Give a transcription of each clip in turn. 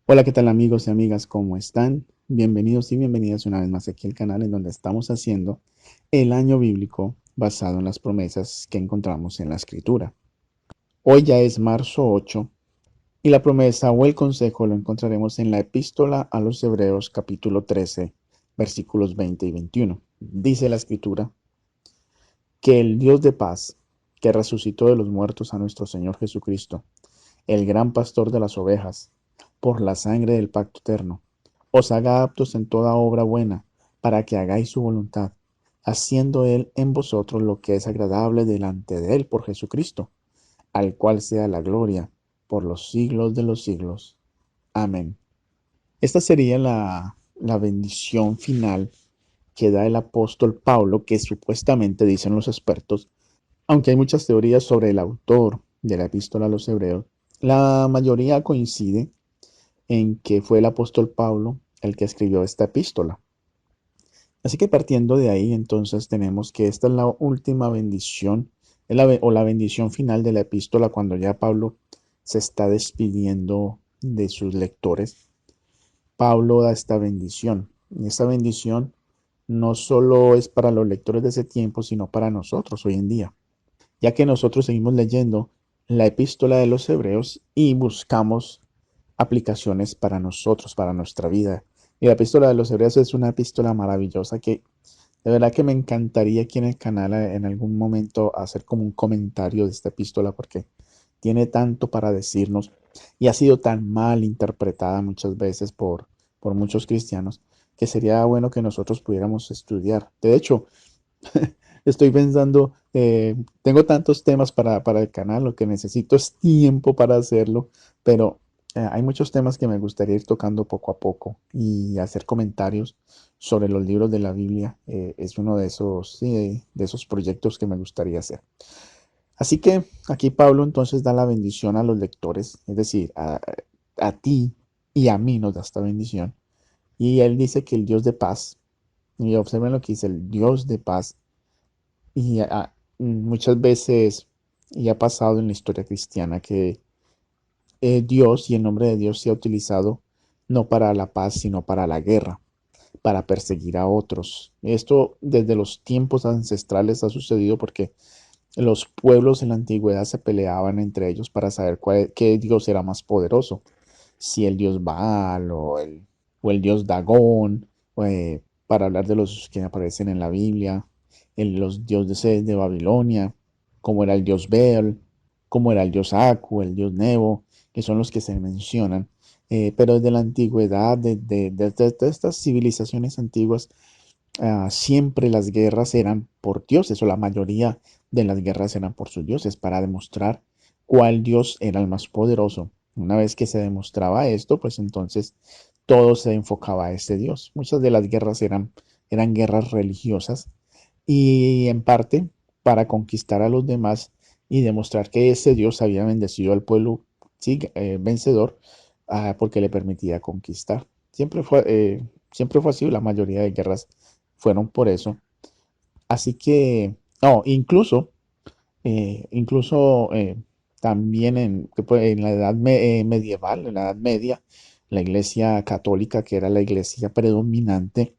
Hola, ¿qué tal amigos y amigas? ¿Cómo están? Bienvenidos y bienvenidas una vez más aquí al canal en donde estamos haciendo el año bíblico basado en las promesas que encontramos en la Escritura. Hoy ya es marzo 8 y la promesa o el consejo lo encontraremos en la Epístola a los Hebreos capítulo 13 versículos 20 y 21. Dice la Escritura que el Dios de paz, que resucitó de los muertos a nuestro Señor Jesucristo, el gran pastor de las ovejas, por la sangre del pacto eterno, os haga aptos en toda obra buena, para que hagáis su voluntad, haciendo Él en vosotros lo que es agradable delante de Él por Jesucristo, al cual sea la gloria por los siglos de los siglos. Amén. Esta sería la bendición final que da el apóstol Pablo, que supuestamente dicen los expertos, aunque hay muchas teorías sobre el autor de la epístola a los hebreos, la mayoría coincide en que fue el apóstol Pablo el que escribió esta epístola. Así que partiendo de ahí, entonces tenemos que esta es la última bendición, o la bendición final de la epístola cuando ya Pablo se está despidiendo de sus lectores. Pablo da esta bendición. Y esta bendición no solo es para los lectores de ese tiempo, sino para nosotros hoy en día, ya que nosotros seguimos leyendo la epístola de los hebreos y buscamos aplicaciones para nosotros, para nuestra vida. Y la epístola de los hebreos es una epístola maravillosa que de verdad que me encantaría aquí en el canal en algún momento hacer como un comentario de esta epístola porque tiene tanto para decirnos y ha sido tan mal interpretada muchas veces por muchos cristianos que sería bueno que nosotros pudiéramos estudiar. De hecho, estoy pensando, tengo tantos temas para el canal, lo que necesito es tiempo para hacerlo, pero hay muchos temas que me gustaría ir tocando poco a poco y hacer comentarios sobre los libros de la Biblia. Es uno de esos, sí, de esos proyectos que me gustaría hacer. Así que aquí Pablo entonces da la bendición a los lectores, es decir, a ti y a mí nos da esta bendición. Y él dice que el Dios de paz, y observen lo que dice, el Dios de paz y muchas veces, y ha pasado en la historia cristiana, que Dios y el nombre de Dios se ha utilizado no para la paz, sino para la guerra, para perseguir a otros. Esto desde los tiempos ancestrales ha sucedido porque los pueblos en la antigüedad se peleaban entre ellos para saber qué Dios era más poderoso, si el dios Baal o el dios Dagón, para hablar de los que aparecen en la Biblia, los dioses de Babilonia, como era el dios Bel, como era el dios Aku, el dios Nebo, que son los que se mencionan. Pero desde la antigüedad, de estas civilizaciones antiguas, siempre las guerras eran por dioses, o la mayoría de las guerras eran por sus dioses, para demostrar cuál dios era el más poderoso. Una vez que se demostraba esto, pues entonces todo se enfocaba a ese dios. Muchas de las guerras eran guerras religiosas y en parte para conquistar a los demás y demostrar que ese dios había bendecido al pueblo, sí, vencedor, porque le permitía conquistar. Siempre fue así, la mayoría de guerras fueron por eso. Así que, no, incluso también en la edad medieval, en la Edad Media, la Iglesia Católica, que era la iglesia predominante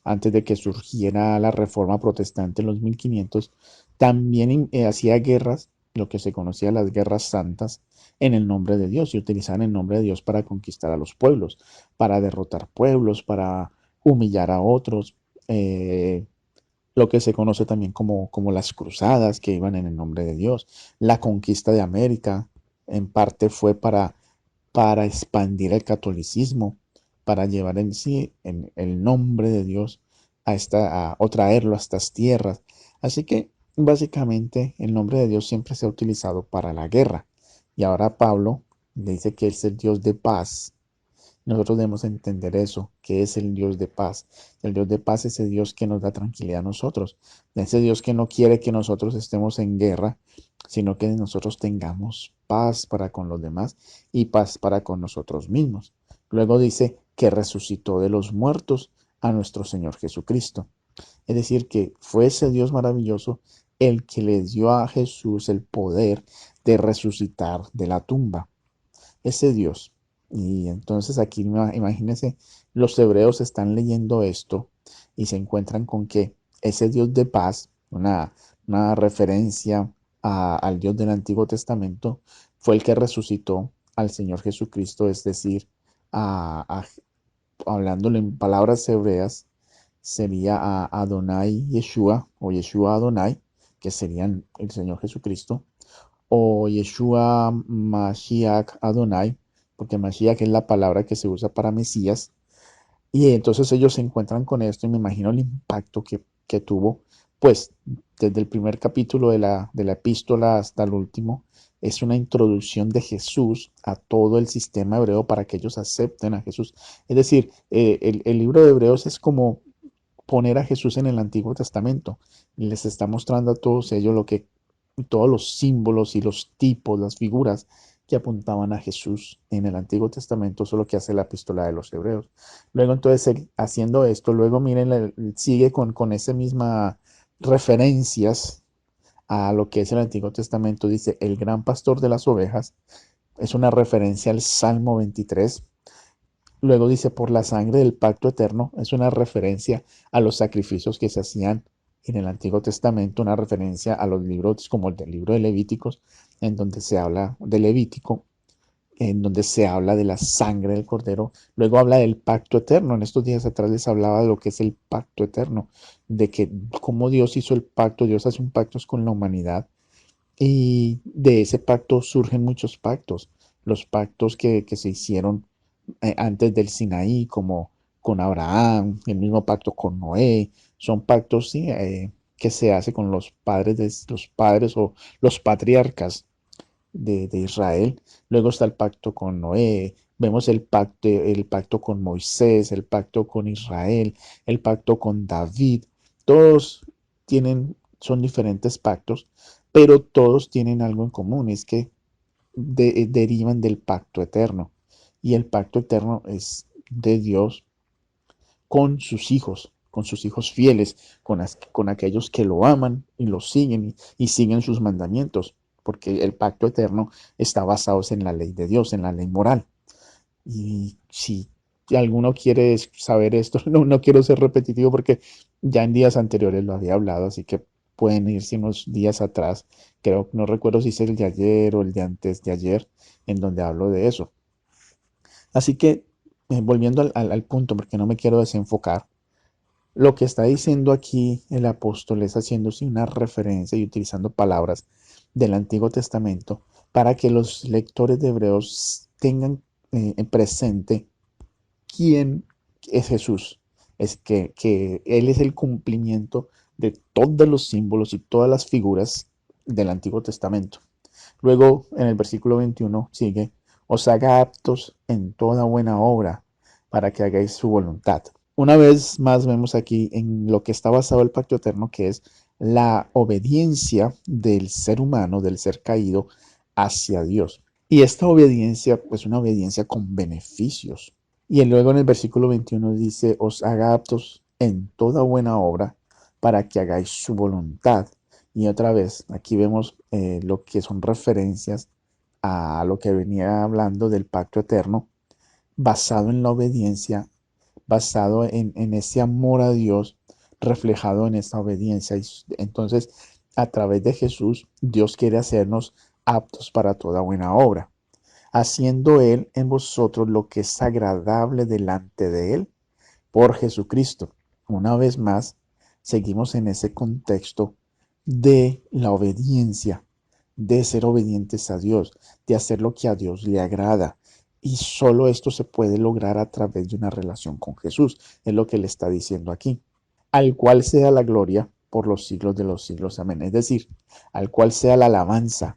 antes de que surgiera la Reforma Protestante en los 1500, también hacía guerras, lo que se conocía las guerras santas, en el nombre de Dios y utilizaban el nombre de Dios para conquistar a los pueblos, para derrotar pueblos, para humillar a otros. eh, lo que se conoce también como las cruzadas que iban en el nombre de Dios. La conquista de América en parte fue para expandir el catolicismo, para llevar en sí en el nombre de Dios o traerlo a estas tierras. Así que básicamente el nombre de Dios siempre se ha utilizado para la guerra. Y ahora Pablo le dice que es el Dios de paz. Nosotros debemos entender eso, que es el Dios de paz. El Dios de paz es ese Dios que nos da tranquilidad a nosotros. Ese Dios que no quiere que nosotros estemos en guerra, sino que nosotros tengamos paz para con los demás y paz para con nosotros mismos. Luego dice que resucitó de los muertos a nuestro Señor Jesucristo. Es decir, que fue ese Dios maravilloso el que le dio a Jesús el poder de resucitar de la tumba. Ese Dios. Y entonces aquí imagínense, los hebreos están leyendo esto y se encuentran con que ese Dios de paz, una referencia al Dios del Antiguo Testamento, fue el que resucitó al Señor Jesucristo, es decir, a, a- hablándolo en palabras hebreas, sería a Adonai Yeshua o Yeshua Adonai, que serían el Señor Jesucristo, o Yeshua Mashiach Adonai, porque Mashiach es la palabra que se usa para Mesías. Y entonces ellos se encuentran con esto y me imagino el impacto que tuvo, pues desde el primer capítulo de la epístola hasta el último, es una introducción de Jesús a todo el sistema hebreo para que ellos acepten a Jesús. Es decir, el libro de Hebreos es como poner a Jesús en el Antiguo Testamento. Y les está mostrando a todos ellos todos los símbolos y los tipos, las figuras que apuntaban a Jesús en el Antiguo Testamento, solo que hace la epístola de los Hebreos. Luego entonces él, haciendo esto, luego miren, sigue con ese misma referencias a lo que es el Antiguo Testamento. Dice, el gran pastor de las ovejas, es una referencia al Salmo 23. Luego dice, por la sangre del pacto eterno, es una referencia a los sacrificios que se hacían en el Antiguo Testamento, una referencia a los libros como el del libro de Levíticos, en donde se habla de Levítico, en donde se habla de la sangre del cordero. Luego habla del pacto eterno. En estos días atrás les hablaba de lo que es el pacto eterno, de que cómo Dios hizo el pacto, Dios hace un pacto con la humanidad y de ese pacto surgen muchos pactos, los pactos que se hicieron antes del Sinaí, como con Abraham, el mismo pacto con Noé, son pactos sí, que se hace con los padres o los patriarcas de Israel. Luego está el pacto con Noé, vemos el pacto con Moisés, el pacto con Israel, el pacto con David. Todos son diferentes pactos, pero todos tienen algo en común, es que derivan del pacto eterno. Y el pacto eterno es de Dios con sus hijos fieles, con aquellos que lo aman y lo siguen y siguen sus mandamientos, porque el pacto eterno está basado en la ley de Dios, en la ley moral. Y si alguno quiere saber esto, no quiero ser repetitivo porque ya en días anteriores lo había hablado, así que pueden irse unos días atrás. Creo, no recuerdo si es el de ayer o el de antes de ayer, en donde hablo de eso. Así que, volviendo al punto, porque no me quiero desenfocar, lo que está diciendo aquí el apóstol es haciéndose una referencia y utilizando palabras del Antiguo Testamento para que los lectores de Hebreos tengan presente quién es Jesús. Es que Él es el cumplimiento de todos los símbolos y todas las figuras del Antiguo Testamento. Luego, en el versículo 21 sigue, os haga aptos en toda buena obra para que hagáis su voluntad. Una vez más vemos aquí en lo que está basado el pacto eterno, que es la obediencia del ser humano, del ser caído, hacia Dios. Y esta obediencia, pues una obediencia con beneficios. Y luego en el versículo 21 dice, os haga aptos en toda buena obra para que hagáis su voluntad. Y otra vez, aquí vemos lo que son referencias a lo que venía hablando del pacto eterno, basado en la obediencia, basado en ese amor a Dios, reflejado en esta obediencia. Y entonces, a través de Jesús, Dios quiere hacernos aptos para toda buena obra, haciendo Él en vosotros lo que es agradable delante de Él por Jesucristo. Una vez más, seguimos en ese contexto de la obediencia, de ser obedientes a Dios, de hacer lo que a Dios le agrada. Y solo esto se puede lograr a través de una relación con Jesús, es lo que le está diciendo aquí. Al cual sea la gloria por los siglos de los siglos. Amén. Es decir, al cual sea la alabanza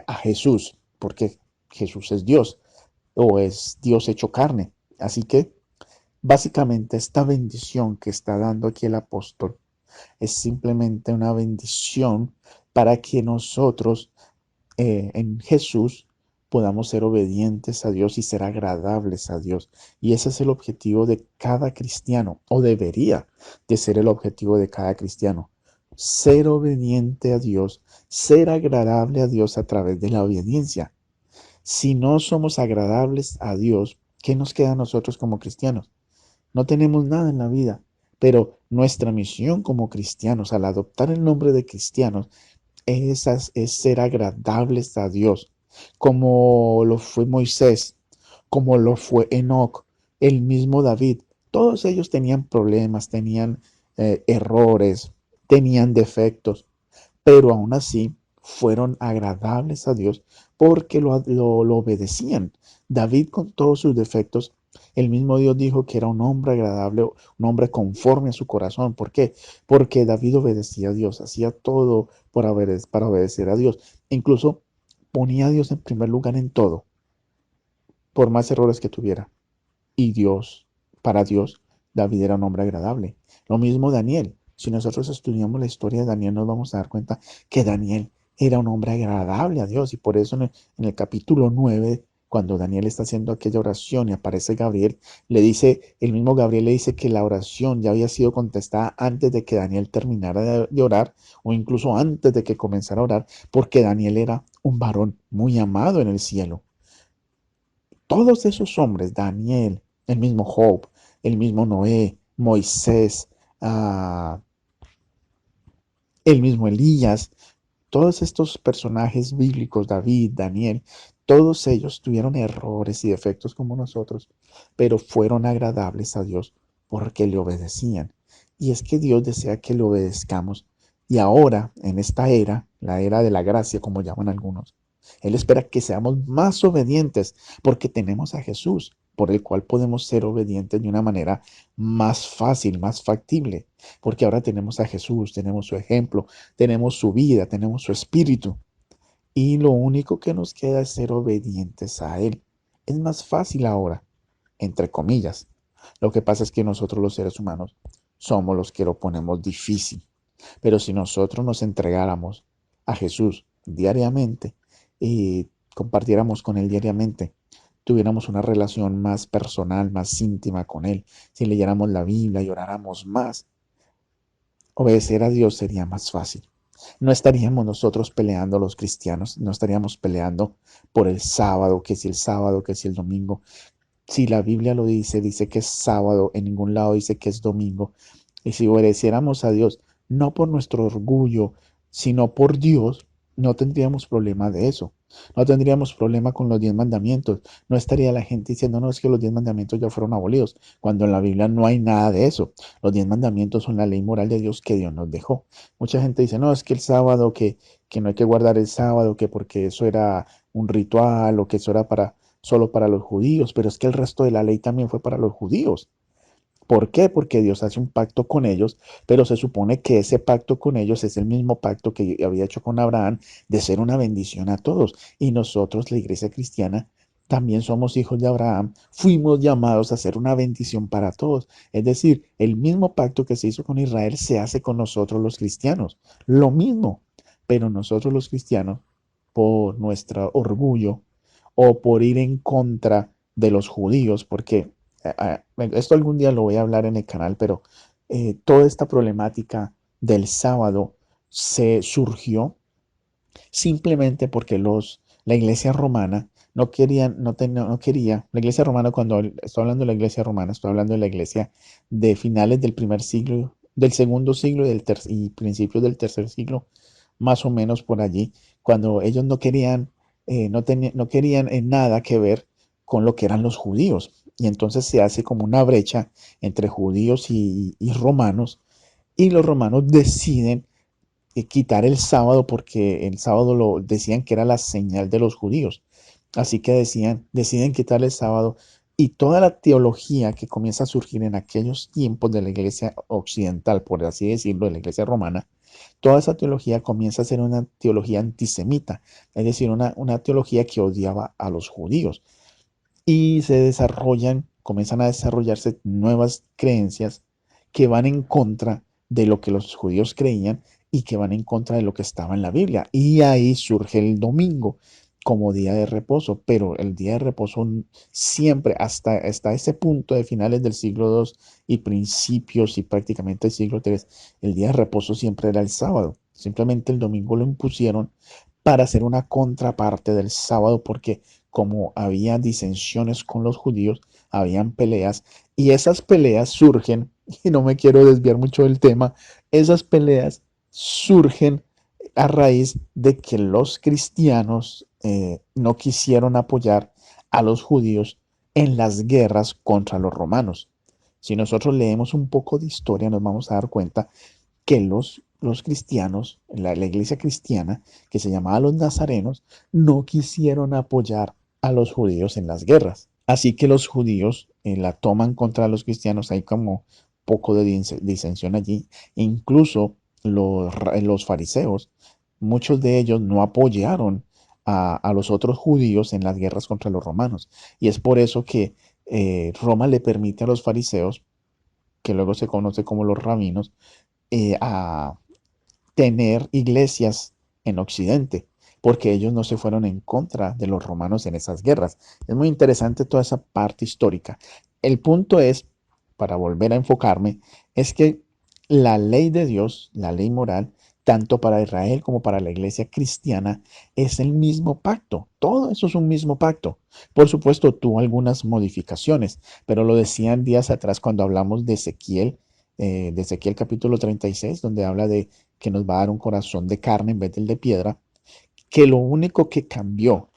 a Jesús, porque Jesús es Dios o es Dios hecho carne. Así que básicamente esta bendición que está dando aquí el apóstol es simplemente una bendición para que nosotros en Jesús podamos ser obedientes a Dios y ser agradables a Dios. Y ese es el objetivo de cada cristiano, o debería de ser el objetivo de cada cristiano. Ser obediente a Dios, ser agradable a Dios a través de la obediencia. Si no somos agradables a Dios, ¿qué nos queda a nosotros como cristianos? No tenemos nada en la vida, pero nuestra misión como cristianos, al adoptar el nombre de cristianos, es ser agradables a Dios, como lo fue Moisés, como lo fue Enoc, el mismo David. Todos ellos tenían problemas, tenían errores, tenían defectos, pero aún así fueron agradables a Dios porque lo obedecían. David, con todos sus defectos, el mismo Dios dijo que era un hombre agradable, un hombre conforme a su corazón. ¿Por qué? Porque David obedecía a Dios, hacía todo para obedecer a Dios. Incluso ponía a Dios en primer lugar en todo, por más errores que tuviera. Y Dios, para Dios, David era un hombre agradable. Lo mismo Daniel. Si nosotros estudiamos la historia de Daniel, nos vamos a dar cuenta que Daniel era un hombre agradable a Dios. Y por eso en el capítulo 9, cuando Daniel está haciendo aquella oración y aparece Gabriel, el mismo Gabriel le dice que la oración ya había sido contestada antes de que Daniel terminara de orar, o incluso antes de que comenzara a orar, porque Daniel era un varón muy amado en el cielo. Todos esos hombres, Daniel, el mismo Job, el mismo Noé, Moisés, ah, el mismo Elías, todos estos personajes bíblicos, David, Daniel, todos ellos tuvieron errores y defectos como nosotros, pero fueron agradables a Dios porque le obedecían. Y es que Dios desea que le obedezcamos. Y ahora, en esta era, la era de la gracia, como llaman algunos, Él espera que seamos más obedientes porque tenemos a Jesús, por el cual podemos ser obedientes de una manera más fácil, más factible, porque ahora tenemos a Jesús, tenemos su ejemplo, tenemos su vida, tenemos su espíritu. Y lo único que nos queda es ser obedientes a Él. Es más fácil ahora, entre comillas. Lo que pasa es que nosotros los seres humanos somos los que lo ponemos difícil. Pero si nosotros nos entregáramos a Jesús diariamente y compartiéramos con Él diariamente, tuviéramos una relación más personal, más íntima con Él, si leyéramos la Biblia y oráramos más, obedecer a Dios sería más fácil. No estaríamos nosotros peleando los cristianos, no estaríamos peleando por el sábado, que si el sábado, que si el domingo. Si la Biblia lo dice, dice que es sábado, en ningún lado dice que es domingo. Y si obedeciéramos a Dios, no por nuestro orgullo, sino por Dios, no tendríamos problema de eso. No tendríamos problema con los 10 mandamientos. No estaría la gente diciendo, no, es que los 10 mandamientos ya fueron abolidos, cuando en la Biblia no hay nada de eso. Los 10 mandamientos son la ley moral de Dios que Dios nos dejó. Mucha gente dice, no, es que el sábado, que no hay que guardar el sábado, que porque eso era un ritual o que eso era solo para los judíos, pero es que el resto de la ley también fue para los judíos. ¿Por qué? Porque Dios hace un pacto con ellos, pero se supone que ese pacto con ellos es el mismo pacto que había hecho con Abraham de ser una bendición a todos. Y nosotros, la iglesia cristiana, también somos hijos de Abraham, fuimos llamados a ser una bendición para todos. Es decir, el mismo pacto que se hizo con Israel se hace con nosotros los cristianos. Lo mismo, pero nosotros los cristianos, por nuestro orgullo o por ir en contra de los judíos, porque esto algún día lo voy a hablar en el canal, pero toda esta problemática del sábado se surgió simplemente porque la iglesia romana no querían, no quería, la iglesia romana, cuando estoy hablando de la iglesia romana, estoy hablando de la iglesia de finales del primer siglo, del segundo siglo y principios del tercer siglo, más o menos por allí, cuando ellos no querían, no querían nada que ver con lo que eran los judíos. Y entonces se hace como una brecha entre judíos y romanos, y los romanos deciden quitar el sábado porque el sábado lo decían que era la señal de los judíos. Así que deciden quitar el sábado, y toda la teología que comienza a surgir en aquellos tiempos de la iglesia occidental, por así decirlo, de la iglesia romana, toda esa teología comienza a ser una teología antisemita, es decir, una teología que odiaba a los judíos. Y comienzan a desarrollarse nuevas creencias que van en contra de lo que los judíos creían y que van en contra de lo que estaba en la Biblia. Y ahí surge el domingo como día de reposo, pero el día de reposo siempre, hasta ese punto de finales del siglo II y principios y prácticamente el siglo III, el día de reposo siempre era el sábado. Simplemente el domingo lo impusieron para hacer una contraparte del sábado, porque como había disensiones con los judíos, habían peleas, y esas peleas surgen, y no me quiero desviar mucho del tema, esas peleas surgen a raíz de que los cristianos no quisieron apoyar a los judíos en las guerras contra los romanos. Si nosotros leemos un poco de historia, nos vamos a dar cuenta que los cristianos, la iglesia cristiana, que se llamaba los nazarenos, no quisieron apoyar a los judíos en las guerras. Así que los judíos la toman contra los cristianos, hay como poco de disensión allí. Incluso los fariseos, muchos de ellos no apoyaron a los otros judíos en las guerras contra los romanos. Y es por eso que Roma le permite a los fariseos, que luego se conoce como los rabinos, a tener iglesias en Occidente, porque ellos no se fueron en contra de los romanos en esas guerras. Es muy interesante toda esa parte histórica. El punto es, para volver a enfocarme, es que la ley de Dios, la ley moral, tanto para Israel como para la iglesia cristiana, es el mismo pacto. Todo eso es un mismo pacto. Por supuesto, tuvo algunas modificaciones, pero lo decían días atrás cuando hablamos de Ezequiel capítulo 36, donde habla de que nos va a dar un corazón de carne en vez del de piedra, que lo único que cambió,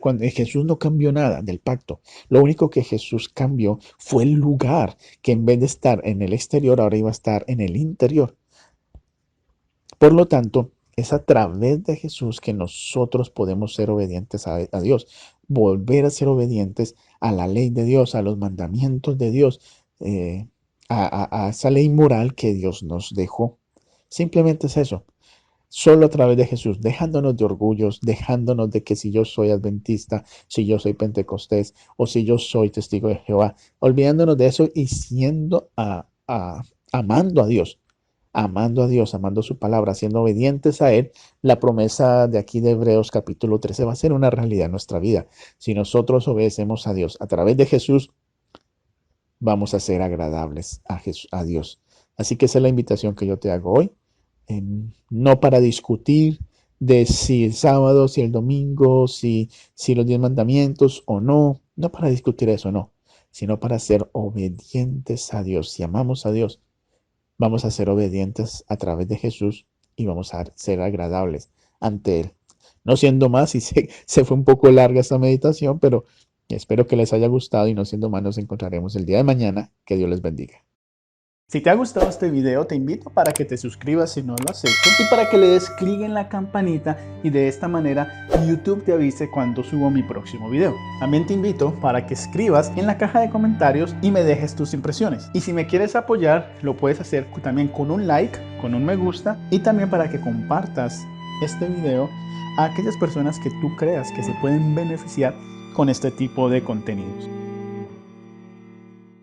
cuando Jesús no cambió nada del pacto, lo único que Jesús cambió fue el lugar, que en vez de estar en el exterior, ahora iba a estar en el interior. Por lo tanto, es a través de Jesús que nosotros podemos ser obedientes a Dios, volver a ser obedientes a la ley de Dios, a los mandamientos de Dios, eh, a esa ley moral que Dios nos dejó. Simplemente es eso. Solo a través de Jesús, dejándonos de orgullos, dejándonos de que si yo soy adventista, si yo soy pentecostés o si yo soy testigo de Jehová, olvidándonos de eso y siendo amando a Dios, amando a Dios, amando su palabra, siendo obedientes a Él, la promesa de aquí de Hebreos capítulo 13 va a ser una realidad en nuestra vida. Si nosotros obedecemos a Dios a través de Jesús, vamos a ser agradables a Dios. Así que esa es la invitación que yo te hago hoy, no para discutir de si el sábado, si el domingo, si los 10 mandamientos o no, no para discutir eso, no, sino para ser obedientes a Dios. Si amamos a Dios, vamos a ser obedientes a través de Jesús y vamos a ser agradables ante Él. No siendo más, y se fue un poco larga esta meditación, pero espero que les haya gustado y no siendo más, nos encontraremos el día de mañana. Que Dios les bendiga. Si te ha gustado este video, te invito para que te suscribas si no lo has hecho y para que le des clic en la campanita y de esta manera YouTube te avise cuando subo mi próximo video. También te invito para que escribas en la caja de comentarios y me dejes tus impresiones. Y si me quieres apoyar, lo puedes hacer también con un like, con un me gusta y también para que compartas este video a aquellas personas que tú creas que se pueden beneficiar con este tipo de contenidos.